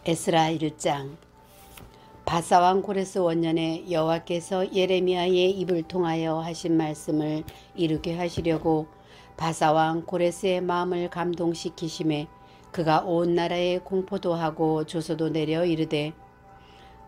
에스라 1장. 바사왕 고레스 원년에 여호와께서 예레미야의 입을 통하여 하신 말씀을 이루게 하시려고 바사왕 고레스의 마음을 감동시키심에 그가 온 나라에 공포도 하고 조소도 내려 이르되,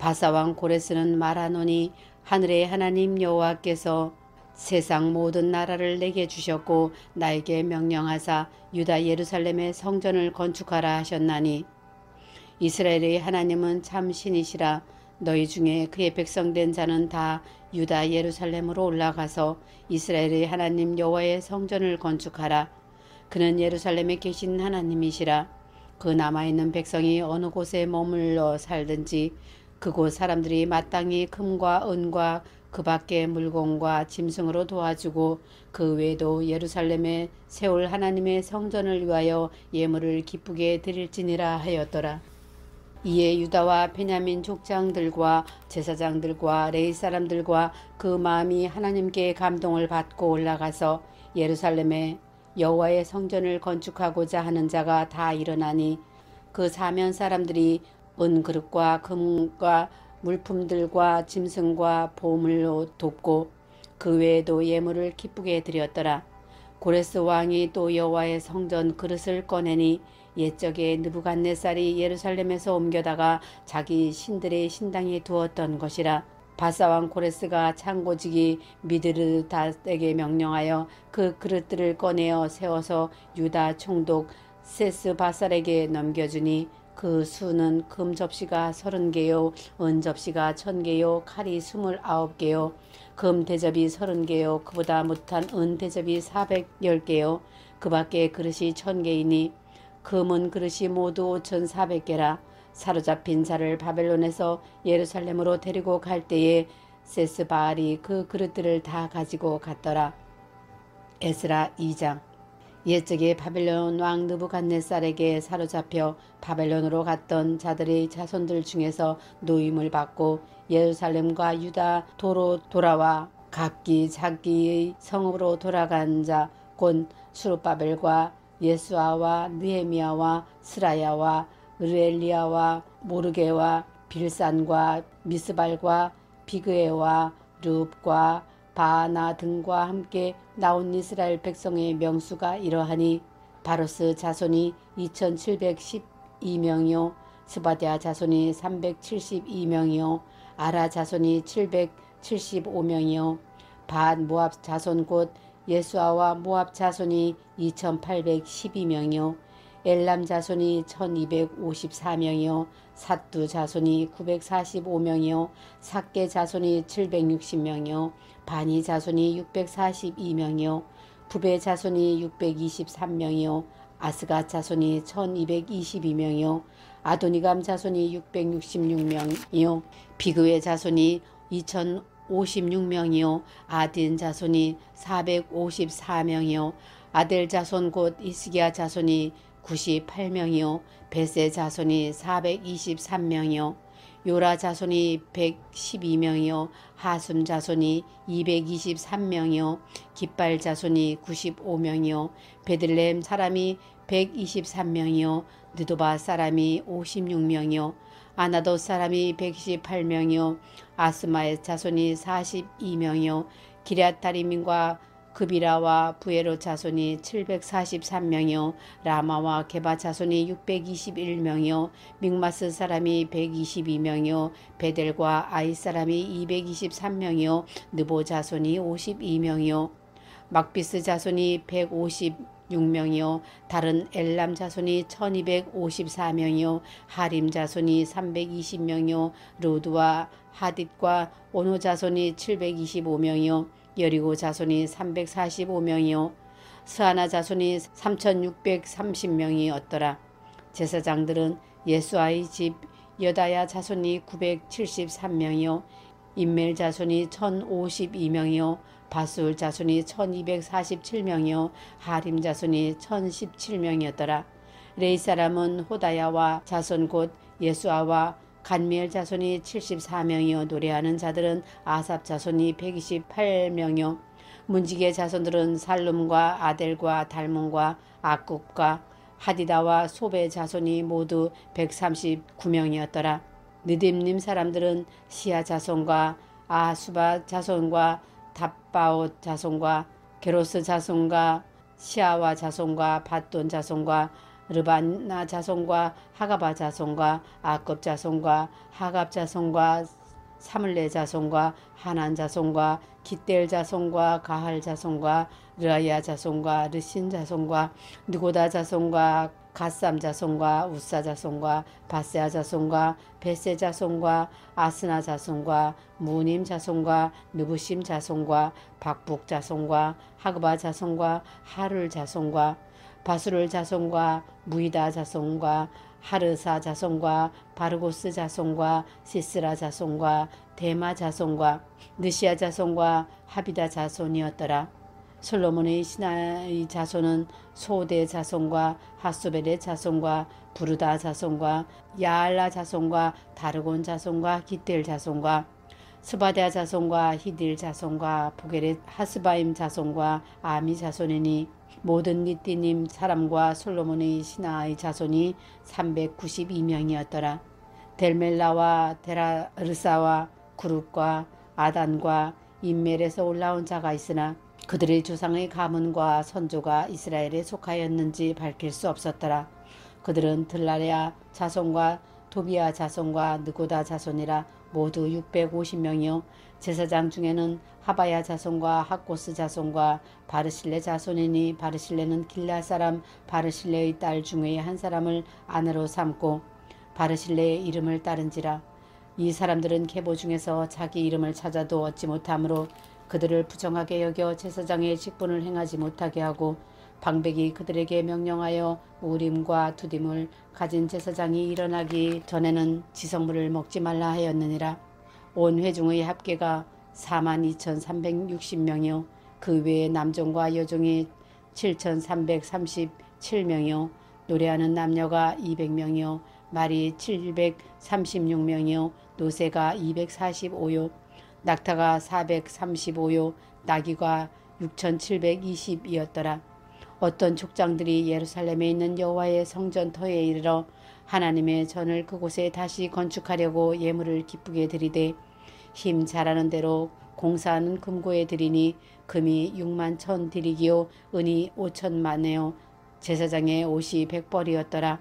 바사왕 고레스는 말하노니 하늘의 하나님 여호와께서 세상 모든 나라를 내게 주셨고 나에게 명령하사 유다 예루살렘의 성전을 건축하라 하셨나니, 이스라엘의 하나님은 참 신이시라. 너희 중에 그의 백성된 자는 다 유다 예루살렘으로 올라가서 이스라엘의 하나님 여호와의 성전을 건축하라. 그는 예루살렘에 계신 하나님이시라. 그 남아있는 백성이 어느 곳에 머물러 살든지 그곳 사람들이 마땅히 금과 은과 그 밖의 물건과 짐승으로 도와주고 그 외에도 예루살렘에 세울 하나님의 성전을 위하여 예물을 기쁘게 드릴지니라 하였더라. 이에 유다와 베냐민 족장들과 제사장들과 레위 사람들과 그 마음이 하나님께 감동을 받고 올라가서 예루살렘에 여호와의 성전을 건축하고자 하는 자가 다 일어나니, 그 사면 사람들이 은그릇과 금과 물품들과 짐승과 보물로 돕고 그 외에도 예물을 기쁘게 드렸더라. 고레스 왕이 또 여호와의 성전 그릇을 꺼내니 옛적에 느부갓네살이 예루살렘에서 옮겨다가 자기 신들의 신당에 두었던 것이라. 바사왕 고레스가 창고지기 미드르닷에게 명령하여 그 그릇들을 꺼내어 세워서 유다 총독 세스바살에게 넘겨주니, 그 수는 금 접시가 30개요 은 접시가 1000개요 칼이 29개요 금 대접이 30개요 그보다 못한 은 대접이 410개요 그 밖에 그릇이 1000개이니 금은 그릇이 모두 5400개라. 사로잡힌 자를 바벨론에서 예루살렘으로 데리고 갈 때에 세스바알이 그 그릇들을 다 가지고 갔더라. 에스라 2장. 옛적에 바벨론 왕 느부갓네살에게 사로잡혀 바벨론으로 갔던 자들의 자손들 중에서 노임을 받고 예루살렘과 유다 도로 돌아와 각기 자기의 성읍으로 돌아간 자 곧 수룹바벨과 예수아와 느헤미야와 스라야와 르엘리야와 모르게와 빌산과 미스발과 비그에와 르읍과 바하나 등과 함께 나온 이스라엘 백성의 명수가 이러하니, 바로스 자손이 2712명이요 스바디아 자손이 372명이요 아라 자손이 775명이요 반 모압 자손 곧 예수아와 모압 자손이 2812명이요 엘람 자손이 1254명이요 삿두 자손이 945명이요 삭게 자손이 760명이요 바니 자손이 642명이요 부베 자손이 623명이요 아스가 자손이 1222명이요 아도니감 자손이 666명이요 비그의 자손이 2056명이요 아딘 자손이 454명이요 아델 자손 곧 이스기야 자손이 98명이요 베세 자손이 423명이요 요라 자손이 112명이요 하숨 자손이 223명이요 깃발 자손이 95명이요 베들레헴 사람이 123명이요 느도바 사람이 56명이요 아나도 사람이 128명이요 아스마의 자손이 42명이요 기럇다림과 그비라와 부에로 자손이 743명이요 라마와 게바 자손이 621명이요 믹마스 사람이 122명이요 베델과 아이 사람이 223명이요 느보 자손이 52명이요 막비스 자손이 156명이요 다른 엘람 자손이 1254명이요 하림 자손이 320명이요 로드와 하딧과 오노 자손이 725명이요 여리고 자손이 345명이요 스하나 자손이 3630명이었더라. 제사장들은 예수아의 집 여다야 자손이 973명이요 임멜 자손이 1052명이요 바술 자손이 1247명이요 하림 자손이 1017명이었더라. 레이 사람은 호다야와 자손 곧 예수아와 간미엘 자손이 74명이요 노래하는 자들은 아삽 자손이 128명이요 문지기의 자손들은 살룸과 아델과 달몬과 악굽과 하디다와 소베 자손이 모두 139명이었더라. 느딤님 사람들은 시아 자손과 아수바 자손과 답바옷 자손과 게로스 자손과 시아와 자손과 밧돈 자손과 르바나 자손과 하가바 자손과 아급 자손과 하갑 자손과 사물레 자손과 하난 자손과 기델 자손과 가할 자손과 르아야 자손과 르신 자손과 느고다 자손과 갓삼 자손과 우사 자손과 바세아 자손과 베세 자손과 아스나 자손과 무님 자손과 느부심 자손과 박북 자손과 하그바 자손과 하룰 자손과 바수를 자손과 무이다 자손과 하르사 자손과 바르고스 자손과 시스라 자손과 데마 자손과 느시아 자손과 하비다 자손이었더라. 솔로몬의 신하의 자손은 소대 자손과 하소벨의 자손과 부르다 자손과 야알라 자손과 다르곤 자손과 기델 자손과 스바데아 자손과 히딜 자손과 부게렛 하스바임 자손과 아미 자손이니 모든 니띠님 사람과 솔로몬의 신하의 자손이 392명이었더라. 델멜라와 데라르사와 구룹과 아단과 인멜에서 올라온 자가 있으나 그들의 조상의 가문과 선조가 이스라엘에 속하였는지 밝힐 수 없었더라. 그들은 들라레아 자손과 도비아 자손과 느고다 자손이라 모두 650명이요 제사장 중에는 하바야 자손과 학고스 자손과 바르실레 자손이니 바르실레는 길라 사람 바르실레의 딸 중에 한 사람을 아내로 삼고 바르실레의 이름을 따른지라. 이 사람들은 계보 중에서 자기 이름을 찾아도 얻지 못하므로 그들을 부정하게 여겨 제사장의 직분을 행하지 못하게 하고 방백이 그들에게 명령하여 우림과 두딤을 가진 제사장이 일어나기 전에는 지성물을 먹지 말라 하였느니라. 온 회중의 합계가 42,360명이요 그 외에 남종과 여종이 7,337명이요 노래하는 남녀가 200명이요 말이 736명이요 노새가 245요 낙타가 435요 나귀가 6,720이었더라. 어떤 족장들이 예루살렘에 있는 여호와의 성전터에 이르러 하나님의 전을 그곳에 다시 건축하려고 예물을 기쁘게 드리되 힘 잘하는 대로 공사하는 금고에 드리니 금이 6만 천 디릭이요 은이 5천만에요 제사장의 옷이 100벌이었더라.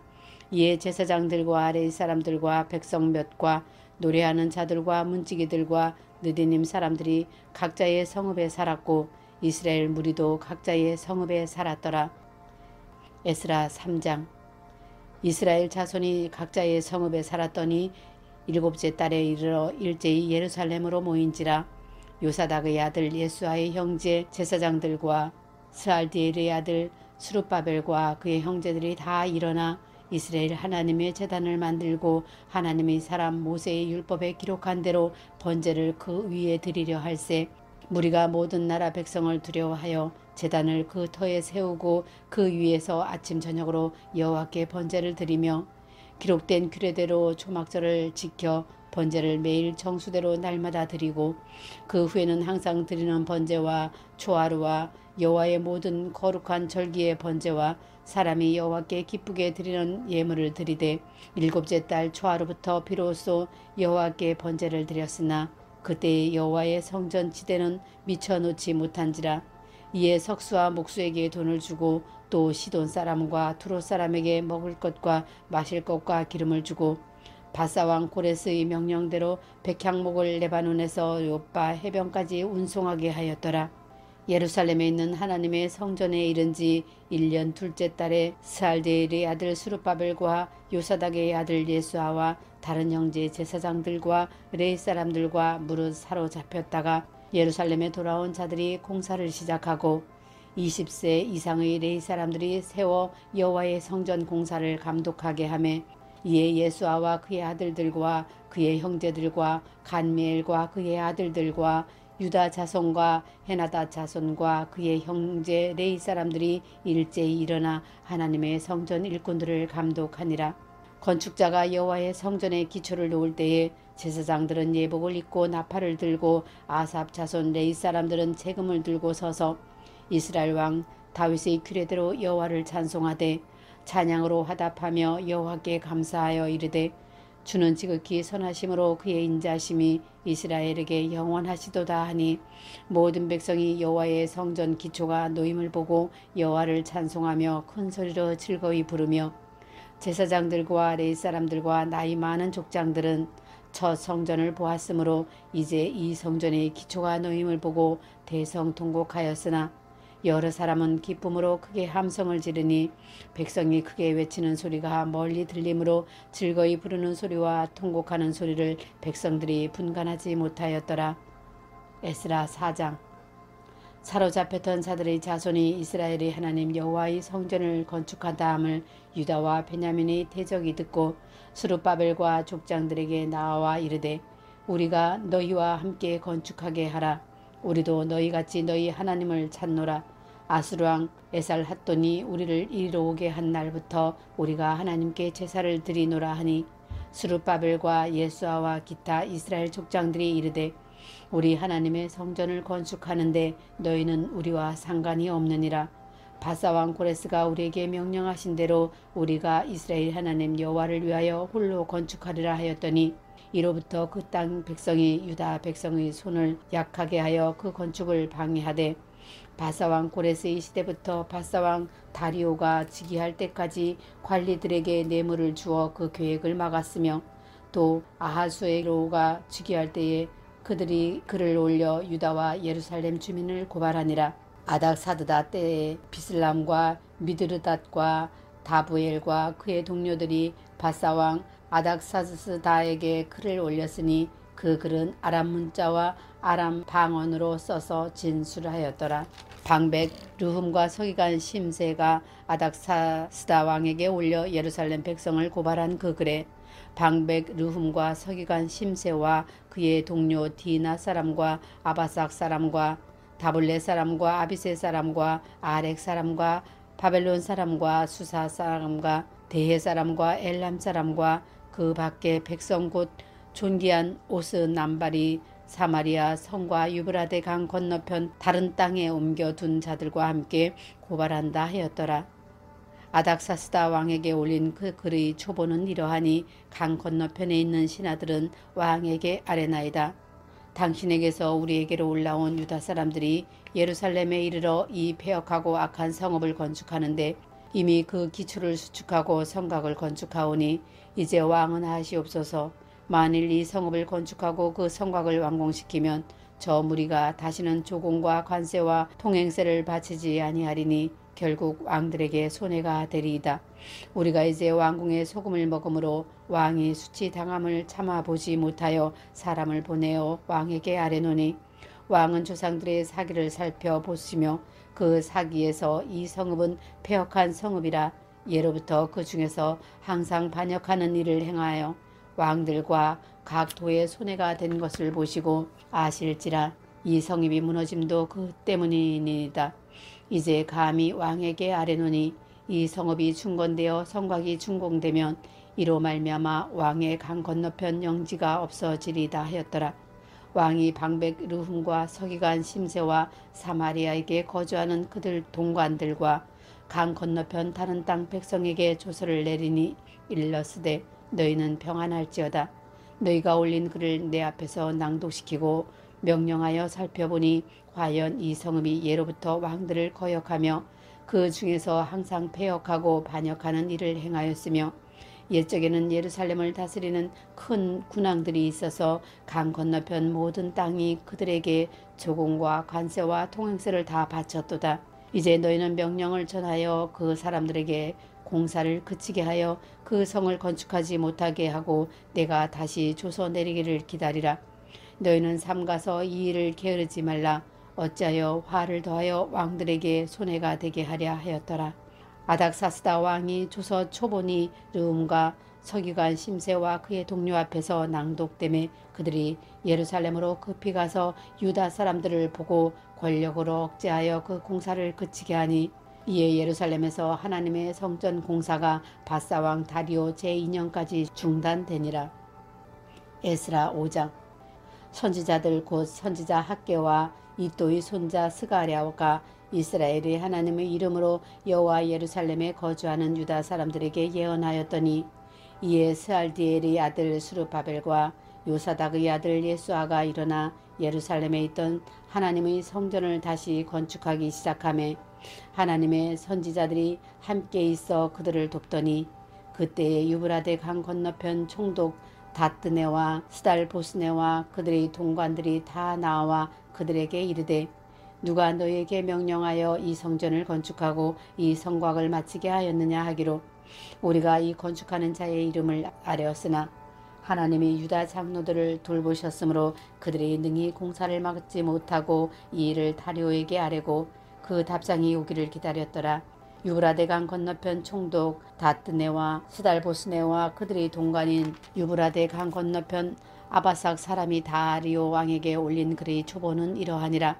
이에 제사장들과 아레이 사람들과 백성 몇과 노래하는 자들과 문지기들과 느디님 사람들이 각자의 성읍에 살았고 이스라엘 무리도 각자의 성읍에 살았더라. 에스라 3장. 이스라엘 자손이 각자의 성읍에 살았더니 일곱째 달에 이르러 일제히 예루살렘으로 모인지라. 요사닥의 아들 예수아의 형제 제사장들과 스알디엘의 아들 스룹바벨과 그의 형제들이 다 일어나 이스라엘 하나님의 제단을 만들고 하나님의 사람 모세의 율법에 기록한 대로 번제를 그 위에 드리려 할세. 무리가 모든 나라 백성을 두려워하여 제단을 그 터에 세우고 그 위에서 아침 저녁으로 여호와께 번제를 드리며 기록된 규례대로 초막절을 지켜 번제를 매일 정수대로 날마다 드리고 그 후에는 항상 드리는 번제와 초하루와 여호와의 모든 거룩한 절기의 번제와 사람이 여호와께 기쁘게 드리는 예물을 드리되 일곱째 달 초하루부터 비로소 여호와께 번제를 드렸으나 그때의 여호와의 성전 지대는 미쳐놓지 못한지라. 이에 석수와 목수에게 돈을 주고 또 시돈 사람과 두로 사람에게 먹을 것과 마실 것과 기름을 주고 바사왕 고레스의 명령대로 백향목을 레바논에서 요빠 해변까지 운송하게 하였더라. 예루살렘에 있는 하나님의 성전에 이른 지 1년 둘째 달에 스알데엘의 아들 스룹바벨과 요사닥의 아들 예수아와 다른 형제 제사장들과 레이 사람들과 무릇 사로잡혔다가 예루살렘에 돌아온 자들이 공사를 시작하고 20세 이상의 레이 사람들이 세워 여호와의 성전 공사를 감독하게 하매 이에 예수아와 그의 아들들과 그의 형제들과 간미엘과 그의 아들들과 유다 자손과 헤나다 자손과 그의 형제 레이 사람들이 일제히 일어나 하나님의 성전 일꾼들을 감독하니라. 건축자가 여호와의 성전의 기초를 놓을 때에 제사장들은 예복을 입고 나팔을 들고 아삽 자손 레이 사람들은 재금을 들고 서서 이스라엘 왕 다윗의 규례대로 여호와를 찬송하되 찬양으로 화답하며 여호와께 감사하여 이르되 주는 지극히 선하심으로 그의 인자심이 이스라엘에게 영원하시도다 하니 모든 백성이 여호와의 성전 기초가 놓임을 보고 여호와를 찬송하며 큰 소리로 즐거이 부르며 제사장들과 레위 사람들과 나이 많은 족장들은 첫 성전을 보았으므로 이제 이 성전의 기초가 놓임을 보고 대성통곡하였으나 여러 사람은 기쁨으로 크게 함성을 지르니 백성이 크게 외치는 소리가 멀리 들리므로 즐거이 부르는 소리와 통곡하는 소리를 백성들이 분간하지 못하였더라. 에스라 4장. 사로잡혔던 자들의 자손이 이스라엘의 하나님 여호와의 성전을 건축하다함을 유다와 베냐민의 대적이 듣고 스룹바벨과 족장들에게 나와 이르되 우리가 너희와 함께 건축하게 하라. 우리도 너희같이 너희 하나님을 찾노라. 아수르왕 에살핫돈이 우리를 이리로 오게 한 날부터 우리가 하나님께 제사를 드리노라 하니 스룹바벨과 예수아와 기타 이스라엘 족장들이 이르되 우리 하나님의 성전을 건축하는데 너희는 우리와 상관이 없느니라. 바사왕 고레스가 우리에게 명령하신 대로 우리가 이스라엘 하나님 여호와를 위하여 홀로 건축하리라 하였더니 이로부터 그 땅 백성이 유다 백성의 손을 약하게 하여 그 건축을 방해하되 바사왕 고레스의 시대부터 바사왕 다리오가 즉위할 때까지 관리들에게 뇌물을 주어 그 계획을 막았으며 또 아하수에로가 즉위할 때에 그들이 글을 올려 유다와 예루살렘 주민을 고발하니라. 아닥사드다 때에 비슬람과 미드르닷과 다부엘과 그의 동료들이 바사왕 아닥사스다에게 글을 올렸으니 그 글은 아람 문자와 아람 방언으로 써서 진술하였더라. 방백 르훔과 서기관 심세가 아닥사스다 왕에게 올려 예루살렘 백성을 고발한 그 글에 방백 르훔과 서기관 심세와 그의 동료 디나 사람과 아바삭 사람과 다블레 사람과 아비세 사람과 아렉 사람과 바벨론 사람과 수사 사람과 대해 사람과 엘람 사람과 그 밖에 백성 곧 존귀한 오스 남발이 사마리아 성과 유브라데 강 건너편 다른 땅에 옮겨둔 자들과 함께 고발한다 하였더라. 아닥사스다 왕에게 올린 그 글의 초보는 이러하니 강 건너편에 있는 신하들은 왕에게 아뢰나이다. 당신에게서 우리에게로 올라온 유다 사람들이 예루살렘에 이르러 이 폐역하고 악한 성읍을 건축하는데 이미 그 기초를 수축하고 성곽을 건축하오니 이제 왕은 하시옵소서. 만일 이 성읍을 건축하고 그 성곽을 완공시키면 저 무리가 다시는 조공과 관세와 통행세를 바치지 아니하리니 결국 왕들에게 손해가 되리이다. 우리가 이제 왕궁의 소금을 먹음으로 왕이 수치당함을 참아보지 못하여 사람을 보내어 왕에게 아뢰노니 왕은 조상들의 사기를 살펴보시며 그 사기에서 이 성읍은 폐역한 성읍이라 예로부터 그 중에서 항상 반역하는 일을 행하여 왕들과 각 도의 손해가 된 것을 보시고 아실지라 이 성읍이 무너짐도 그 때문이니이다. 이제 감히 왕에게 아뢰노니 이 성읍이 중건되어 성곽이 준공되면 이로 말미암아 왕의 강 건너편 영지가 없어지리다 하였더라. 왕이 방백 르훔과 서기관 심세와 사마리아에게 거주하는 그들 동관들과 강 건너편 다른 땅 백성에게 조서를 내리니 일러스되 너희는 평안할지어다. 너희가 올린 글을 내 앞에서 낭독시키고 명령하여 살펴보니 과연 이 성읍이 예로부터 왕들을 거역하며 그 중에서 항상 폐역하고 반역하는 일을 행하였으며 옛적에는 예루살렘을 다스리는 큰 군왕들이 있어서 강 건너편 모든 땅이 그들에게 조공과 관세와 통행세를 다 바쳤도다. 이제 너희는 명령을 전하여 그 사람들에게 공사를 그치게 하여 그 성을 건축하지 못하게 하고 내가 다시 조서 내리기를 기다리라. 너희는 삼가서 이 일을 게으르지 말라. 어찌하여 화를 더하여 왕들에게 손해가 되게 하랴 하였더라. 아닥사스다 왕이 조서 초본이 르훔과 서기관 심세와 그의 동료 앞에서 낭독되매 그들이 예루살렘으로 급히 가서 유다 사람들을 보고 권력으로 억제하여 그 공사를 그치게 하니 이에 예루살렘에서 하나님의 성전 공사가 바사왕 다리오 제2년까지 중단되니라. 에스라 5장. 선지자들 곧 선지자 학개와 이또의 손자 스가랴가 이스라엘의 하나님의 이름으로 여호와 예루살렘에 거주하는 유다 사람들에게 예언하였더니 이에 스알디엘의 아들 스룹바벨과 요사닥의 아들 예수아가 일어나 예루살렘에 있던 하나님의 성전을 다시 건축하기 시작하며 하나님의 선지자들이 함께 있어 그들을 돕더니 그때에 유브라데 강 건너편 총독 다뜨네와 스달보스네와 그들의 동관들이 다 나와 그들에게 이르되 누가 너에게 명령하여 이 성전을 건축하고 이 성곽을 마치게 하였느냐 하기로 우리가 이 건축하는 자의 이름을 아뢰었으나 하나님이 유다 장로들을 돌보셨으므로 그들이 능히 공사를 막지 못하고 이 일을 다리오에게 아뢰고 그 답장이 오기를 기다렸더라. 유브라데강 건너편 총독 다뜨네와 스달보스네와 그들의 동관인 유브라데강 건너편 아바삭 사람이 다리오 왕에게 올린 글의 초본은 이러하니라.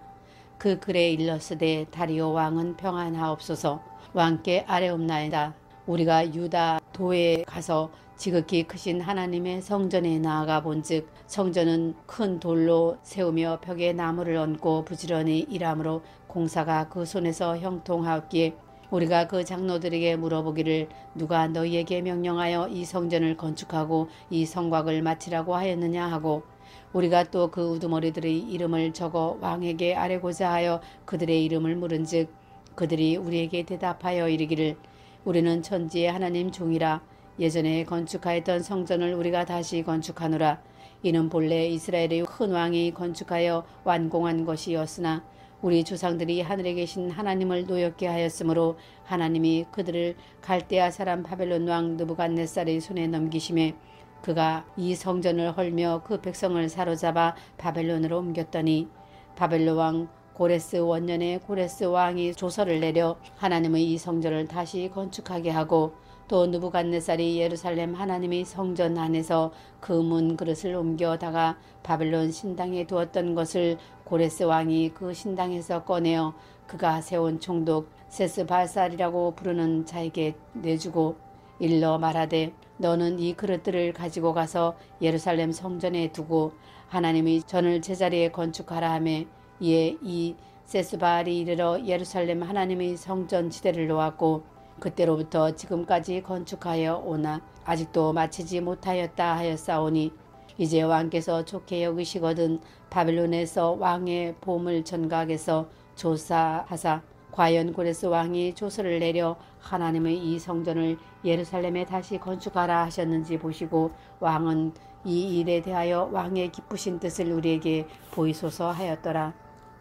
그 글에 일렀으되 다리오 왕은 평안하옵소서. 왕께 아뢰옵나이다. 우리가 유다 도에 가서 지극히 크신 하나님의 성전에 나아가 본즉 성전은 큰 돌로 세우며 벽에 나무를 얹고 부지런히 일하므로 공사가 그 손에서 형통하옵기에 우리가 그 장로들에게 물어보기를 누가 너희에게 명령하여 이 성전을 건축하고 이 성곽을 마치라고 하였느냐 하고 우리가 또 그 우두머리들의 이름을 적어 왕에게 아뢰고자 하여 그들의 이름을 물은즉 그들이 우리에게 대답하여 이르기를 우리는 천지의 하나님 종이라 예전에 건축하였던 성전을 우리가 다시 건축하노라. 이는 본래 이스라엘의 큰 왕이 건축하여 완공한 것이었으나 우리 조상들이 하늘에 계신 하나님을 노엽게 하였으므로 하나님이 그들을 갈대아 사람 바벨론 왕 느부갓네살의 손에 넘기심에 그가 이 성전을 헐며 그 백성을 사로잡아 바벨론으로 옮겼더니 바벨론 왕 고레스 원년에 고레스 왕이 조서를 내려 하나님의 이 성전을 다시 건축하게 하고 또 느부갓네살이 예루살렘 하나님의 성전 안에서 그 문 그릇을 옮겨다가 바벨론 신당에 두었던 것을 고레스 왕이 그 신당에서 꺼내어 그가 세운 총독 세스발살이라고 부르는 자에게 내주고 일러 말하되 너는 이 그릇들을 가지고 가서 예루살렘 성전에 두고 하나님의 전을 제자리에 건축하라 하며 이에 이 세스바알이 이르러 예루살렘 하나님의 성전 지대를 놓았고 그때로부터 지금까지 건축하여 오나 아직도 마치지 못하였다 하였사오니 이제 왕께서 좋게 여기시거든 바벨론에서 왕의 보물 전각에서 조사하사 과연 고레스 왕이 조서를 내려 하나님의 이 성전을 예루살렘에 다시 건축하라 하셨는지 보시고 왕은 이 일에 대하여 왕의 기쁘신 뜻을 우리에게 보이소서 하였더라.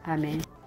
아멘.